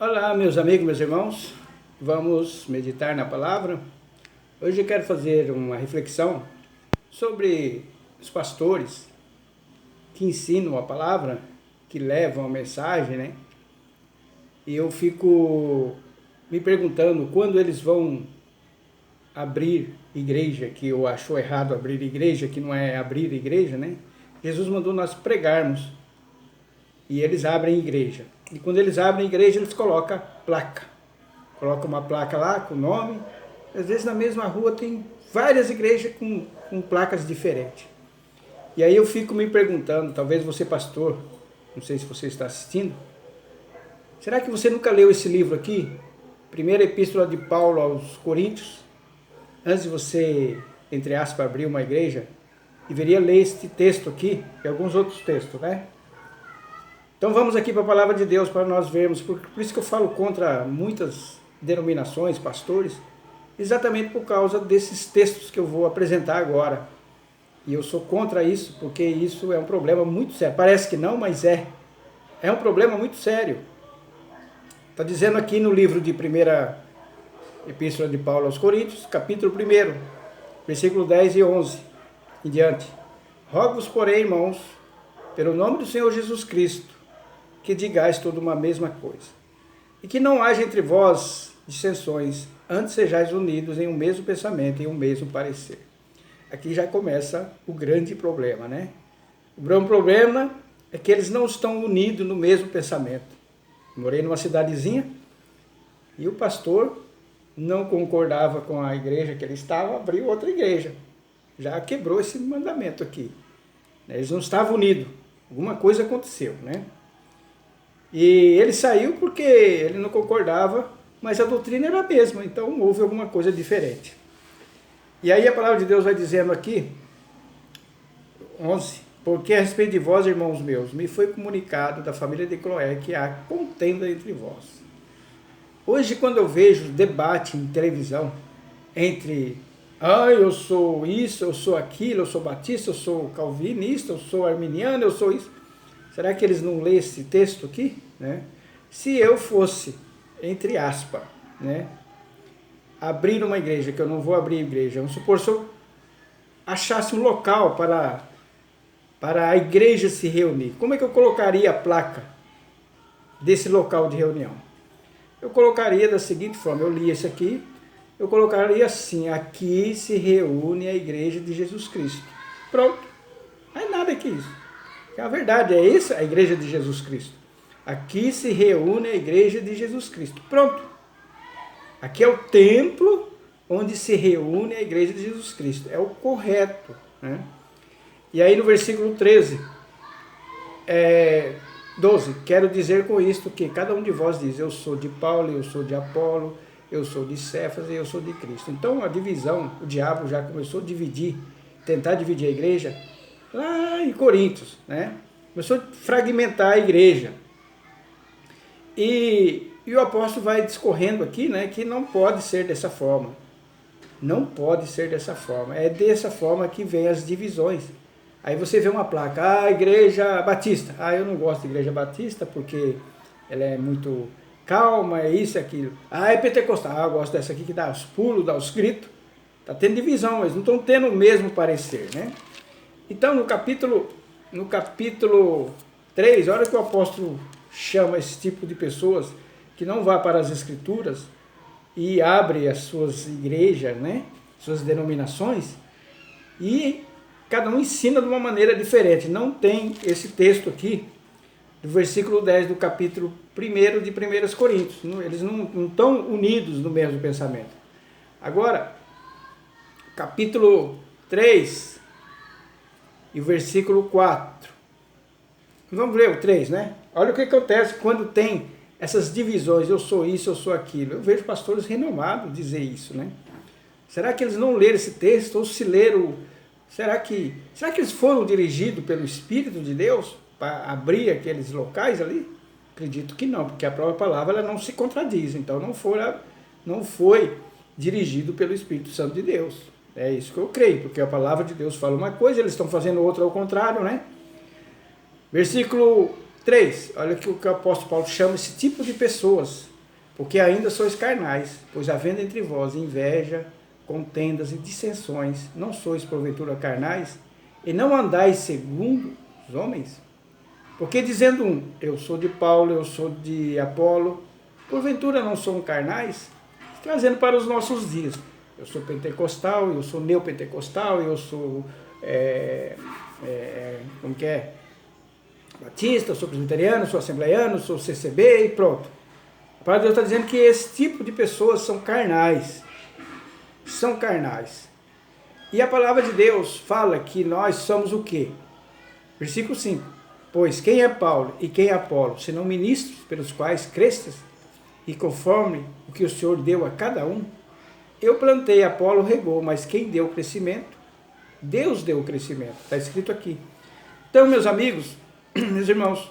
Olá, meus amigos, meus irmãos. Vamos meditar na palavra. Hoje eu quero fazer uma reflexão sobre os pastores que ensinam a palavra, que levam a mensagem, né? E eu fico me perguntando quando eles vão abrir igreja, que eu acho errado abrir igreja, que não é abrir igreja, né? Jesus mandou nós pregarmos e eles abrem igreja. E quando eles abrem igreja, eles colocam placa. Colocam uma placa lá com o nome. Às vezes na mesma rua tem várias igrejas com placas diferentes. E aí eu fico me perguntando, talvez você pastor, não sei se você está assistindo, será que você nunca leu esse livro aqui? Primeira Epístola de Paulo aos Coríntios? Antes de você, entre aspas, abrir uma igreja, deveria ler este texto aqui e alguns outros textos, né? Então vamos aqui para a palavra de Deus para nós vermos, por isso que eu falo contra muitas denominações, pastores, exatamente por causa desses textos que eu vou apresentar agora. E eu sou contra isso, porque isso é um problema muito sério. Parece que não, mas é. É um problema muito sério. Está dizendo aqui no livro de primeira Epístola de Paulo aos Coríntios, capítulo 1, versículo 10 e 11 em diante. Rogo-vos, porém, irmãos, pelo nome do Senhor Jesus Cristo, que digais toda uma mesma coisa, e que não haja entre vós dissensões, antes sejais unidos em um mesmo pensamento e um mesmo parecer. Aqui já começa o grande problema, né? O grande problema é que eles não estão unidos no mesmo pensamento. Morei numa cidadezinha e o pastor não concordava com a igreja que ele estava, abriu outra igreja. Já quebrou esse mandamento aqui. Eles não estavam unidos. Alguma coisa aconteceu, né? E ele saiu porque ele não concordava, mas a doutrina era a mesma, então houve alguma coisa diferente. E aí a palavra de Deus vai dizendo aqui, 11, porque a respeito de vós, irmãos meus, me foi comunicado da família de Cloé que há contenda entre vós. Hoje, quando eu vejo debate em televisão entre, eu sou isso, eu sou aquilo, eu sou batista, eu sou calvinista, eu sou arminiano, eu sou isso. Será que eles não lêem esse texto aqui? Né? Se eu fosse, entre aspas, né, abrir uma igreja, que eu não vou abrir igreja, vamos supor, se eu achasse um local para a igreja se reunir, como é que eu colocaria a placa desse local de reunião? Eu colocaria da seguinte forma, eu li esse aqui, eu colocaria assim, aqui se reúne a igreja de Jesus Cristo. Pronto, não é nada que isso. A verdade é essa, a igreja de Jesus Cristo. Aqui se reúne a igreja de Jesus Cristo. Pronto. Aqui é o templo onde se reúne a igreja de Jesus Cristo. É o correto, né? E aí no versículo 12, quero dizer com isto que cada um de vós diz, eu sou de Paulo, eu sou de Apolo, eu sou de Cefas e eu sou de Cristo. Então a divisão, o diabo já começou a tentar dividir a igreja, lá em Coríntios, né? Começou a fragmentar a igreja. E o apóstolo vai discorrendo aqui, né, que não pode ser dessa forma. Não pode ser dessa forma. É dessa forma que vem as divisões. Aí você vê uma placa, igreja batista. Eu não gosto de igreja batista porque ela é muito calma, é isso e aquilo. É pentecostal, eu gosto dessa aqui que dá os pulos, dá os gritos. Está tendo divisão, mas não estão tendo o mesmo parecer, né? Então, no capítulo 3, olha que o apóstolo chama esse tipo de pessoas que não vá para as escrituras e abre as suas igrejas, né, suas denominações, e cada um ensina de uma maneira diferente. Não tem esse texto aqui, do versículo 10 do capítulo 1 de 1 Coríntios. Eles não estão unidos no mesmo pensamento. Agora, capítulo 3... e o versículo 4. Vamos ver o 3, né? Olha o que acontece quando tem essas divisões, eu sou isso, eu sou aquilo. Eu vejo pastores renomados dizer isso, né? Será que eles não leram esse texto? Ou se leram... Será que eles foram dirigidos pelo Espírito de Deus para abrir aqueles locais ali? Acredito que não, porque a própria palavra ela não se contradiz. Então não foi dirigido pelo Espírito Santo de Deus. É isso que eu creio, porque a palavra de Deus fala uma coisa, eles estão fazendo outra ao contrário, né? Versículo 3, olha que o apóstolo Paulo chama esse tipo de pessoas porque ainda sois carnais, pois havendo entre vós inveja, contendas e dissensões, não sois porventura carnais, e não andais segundo os homens? Porque dizendo um, eu sou de Paulo, eu sou de Apolo, porventura não são carnais? Trazendo para os nossos dias. Eu sou pentecostal, eu sou neopentecostal, eu sou como que é? Batista, eu sou presbiteriano, sou assembleiano, sou CCB e pronto. A palavra de Deus está dizendo que esse tipo de pessoas são carnais. São carnais. E a palavra de Deus fala que nós somos o quê? Versículo 5. Pois quem é Paulo e quem é Apolo, senão ministros pelos quais crestes, e conforme o que o Senhor deu a cada um, eu plantei, Apolo regou, mas quem deu o crescimento? Deus deu o crescimento. Está escrito aqui. Então, meus amigos, meus irmãos,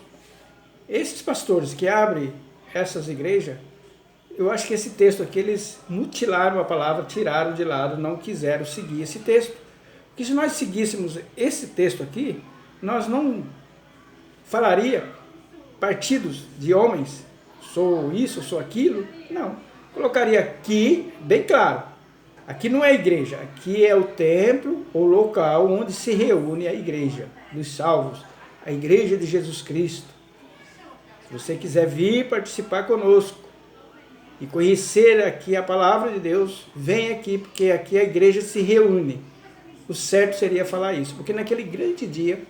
esses pastores que abrem essas igrejas, eu acho que esse texto aqui, eles mutilaram a palavra, tiraram de lado, não quiseram seguir esse texto. Porque se nós seguíssemos esse texto aqui, nós não falaria partidos de homens, sou isso, sou aquilo, não. Colocaria aqui, bem claro, aqui não é igreja, aqui é o templo, o local onde se reúne a igreja dos salvos, a igreja de Jesus Cristo. Se você quiser vir participar conosco e conhecer aqui a palavra de Deus, vem aqui, porque aqui a igreja se reúne. O certo seria falar isso, porque naquele grande dia,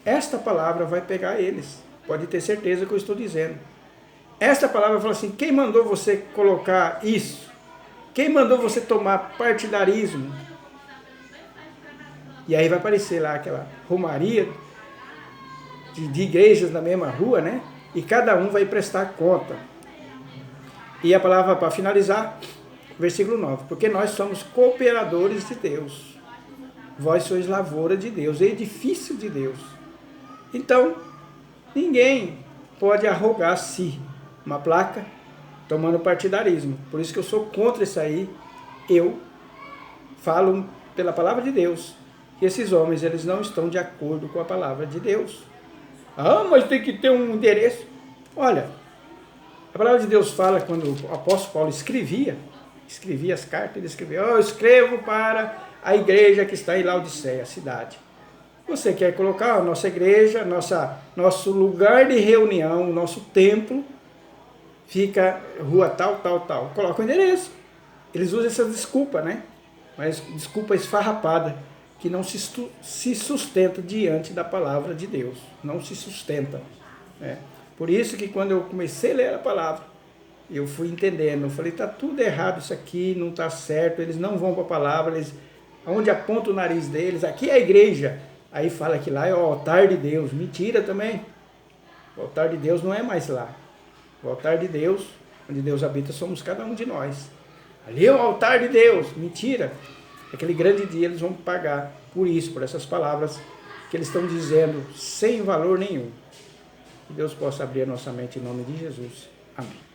esta palavra vai pegar eles. Pode ter certeza que eu estou dizendo. Esta palavra fala assim, quem mandou você colocar isso? Quem mandou você tomar partidarismo? E aí vai aparecer lá aquela romaria de igrejas na mesma rua, né? E cada um vai prestar conta. E a palavra para finalizar, versículo 9. Porque nós somos cooperadores de Deus. Vós sois lavoura de Deus, edifício de Deus. Então, ninguém pode arrogar-se uma placa tomando partidarismo. Por isso que eu sou contra isso aí. Eu falo pela palavra de Deus que esses homens, eles não estão de acordo com a palavra de Deus. Ah, mas tem que ter um endereço. Olha, a palavra de Deus fala, quando o apóstolo Paulo escrevia as cartas, ele escrevia, eu escrevo para a igreja que está em Laodiceia, a cidade. Você quer colocar a nossa igreja, nosso lugar de reunião, nosso templo, fica rua tal, tal, tal. Coloca o endereço. Eles usam essa desculpa, né? Mas desculpa esfarrapada, que não se sustenta diante da palavra de Deus. Não se sustenta. Né? Por isso que quando eu comecei a ler a palavra, eu fui entendendo. Eu falei, está tudo errado isso aqui, não está certo, eles não vão para a palavra, eles, onde aponta o nariz deles, aqui é a igreja. Aí fala que lá é o altar de Deus. Mentira também. O altar de Deus não é mais lá. O altar de Deus, onde Deus habita, somos cada um de nós. Ali é o altar de Deus. Mentira. Aquele grande dia eles vão pagar por isso, por essas palavras que eles estão dizendo sem valor nenhum. Que Deus possa abrir a nossa mente em nome de Jesus. Amém.